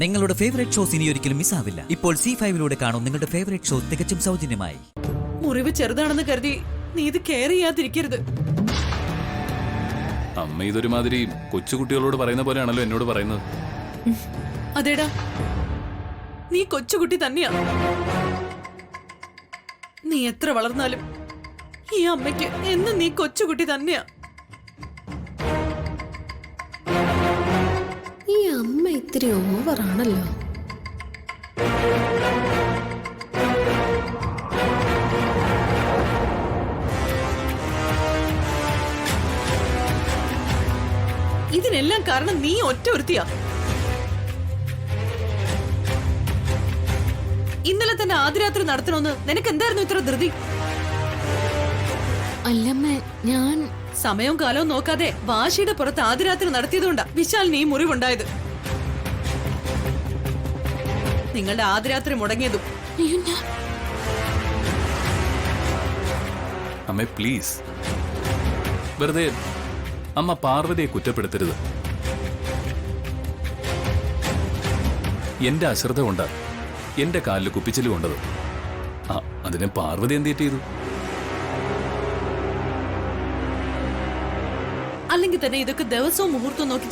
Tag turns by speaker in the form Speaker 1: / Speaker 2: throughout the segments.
Speaker 1: നിങ്ങളുടെ favourite shows ഇനി ഒരിക്കലും മിസ്സാവില്ല. ഇപ്പോൾ C5 കാണും നിങ്ങളുടെ ഫേവറേറ്റ് ഷോ തികച്ചും സൗജന്യമായി.
Speaker 2: മുറിവ് ചെറുതാണെന്ന് കരുതി നീ ഇത് കെയർ ചെയ്യാതിരിക്കരുത്.
Speaker 3: അമ്മ ഇതൊരുമാതിരി കൊച്ചുകുട്ടികളോട് പറയുന്ന പോലെയാണല്ലോ എന്നോട് പറയുന്നത്.
Speaker 2: അതേടാ, നീ കൊച്ചുകുട്ടി തന്നെയാ. നീ എത്ര വളർന്നാലും ഈ അമ്മയ്ക്ക് എന്നും നീ കൊച്ചുകുട്ടി തന്നെയാ.
Speaker 4: ഈ അമ്മ ഇത്തിരി ഓവറാണല്ലോ.
Speaker 2: ഇതിനെല്ലാം കാരണം നീ ഒറ്റ ഒരുത്തിയാ. ഇന്നലെ തന്നെ ആദ്യരാത്രി നടത്തണമെന്ന് നിനക്ക് എന്തായിരുന്നു ഇത്ര ധൃതി?
Speaker 4: അല്ലമ്മേ, ഞാൻ
Speaker 2: സമയവും കാലവും നോക്കാതെ വാശിയുടെ പുറത്ത് ആദ്യരാത്രി നടത്തിയതുകൊണ്ടാ വിശാലിന് ഈ മുറിവുണ്ടായത്. നിങ്ങളുടെ ആദ്യരാത്രി മുടങ്ങിയതും.
Speaker 3: അമ്മേ പ്ലീസ്, വെറുതെ അമ്മ പാർവതിയെ കുറ്റപ്പെടുത്തരുത്. എന്റെ അശ്രദ്ധ കൊണ്ടാ എന്റെ കാലിൽ കുപ്പിച്ചില് കൊണ്ടത്. അതിനെ പാർവതി എന്ത് ചെയ്തു?
Speaker 2: അല്ലെങ്കിൽ തന്നെ ഇതൊക്കെ ദിവസവും മുഹൂർത്തം നോക്കി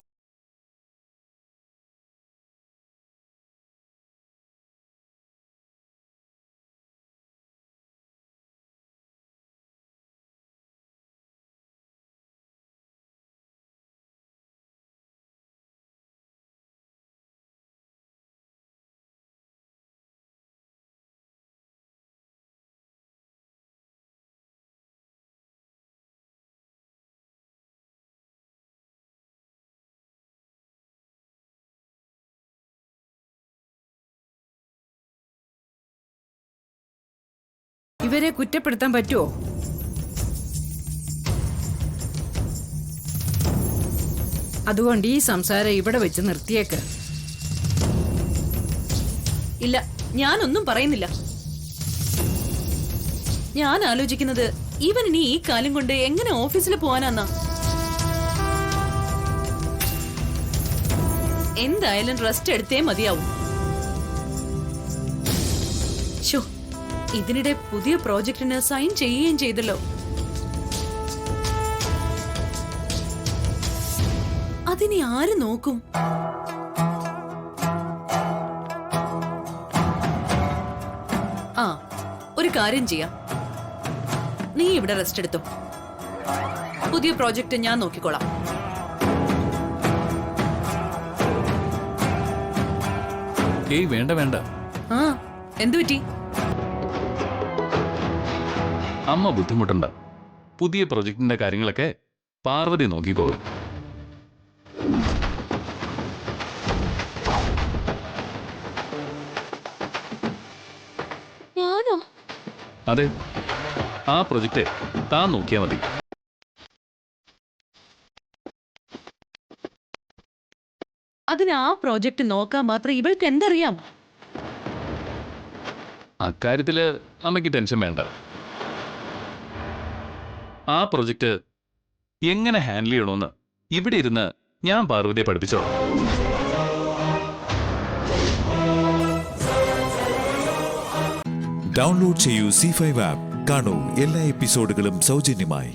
Speaker 5: ഇവരെ കുറ്റപ്പെടുത്താൻ പറ്റുമോ? അതുകൊണ്ട് ഈ സംസാരം ഇവിടെ വെച്ച് നിർത്തിയേക്ക്.
Speaker 2: ഇല്ല, ഞാനൊന്നും പറയുന്നില്ല. ഞാൻ ആലോചിക്കുന്നത് ഇവൻ ഇനി ഈ കാലം കൊണ്ട് എങ്ങനെ ഓഫീസിൽ പോവാനാന്നാ. എന്തായാലും റെസ്റ്റ് എടുത്തേ മതിയാവും. ശോ, ഇതിനിടെ പുതിയ പ്രോജക്റ്റിന് സൈൻ ചെയ്യുകയും ചെയ്തല്ലോ. അതിനെ ആര് നോക്കും? ആ, ഒരു കാര്യം ചെയ്യാം. നീ ഇവിടെ റെസ്റ്റ് എടുത്തോ. പുതിയ പ്രോജക്റ്റ് ഞാൻ നോക്കിക്കോളാം.
Speaker 3: ഏയ് വേണ്ട വേണ്ട.
Speaker 2: ആ, എന്തു പറ്റി?
Speaker 3: അമ്മ ബുദ്ധിമുട്ടണ്ട. പുതിയ പ്രൊജക്ടിന്റെ കാര്യങ്ങളൊക്കെ പാർവതി നോക്കിക്കോളും.
Speaker 4: ഞാനോ?
Speaker 3: അതെ, ആ പ്രൊജക്ട് താൻ നോക്കിയാ മതി.
Speaker 2: അതിന് ആ പ്രോജക്റ്റ് നോക്കാൻ മാത്രം ഇവൾക്ക് എന്തറിയാം?
Speaker 3: അക്കാര്യത്തില് അമ്മയ്ക്ക് ടെൻഷൻ വേണ്ട. ആ പ്രൊജക്ട് എങ്ങനെ ഹാൻഡിൽ ചെയ്യണമെന്ന് ഇവിടെ ഇരുന്ന് ഞാൻ പാർവതിയെ പഠിപ്പിച്ചോളാം.
Speaker 6: ഡൗൺലോഡ് ചെയ്യൂ C5 ആപ്പ്. കാണൂ എല്ലാ എപ്പിസോഡുകളും സൗജന്യമായി.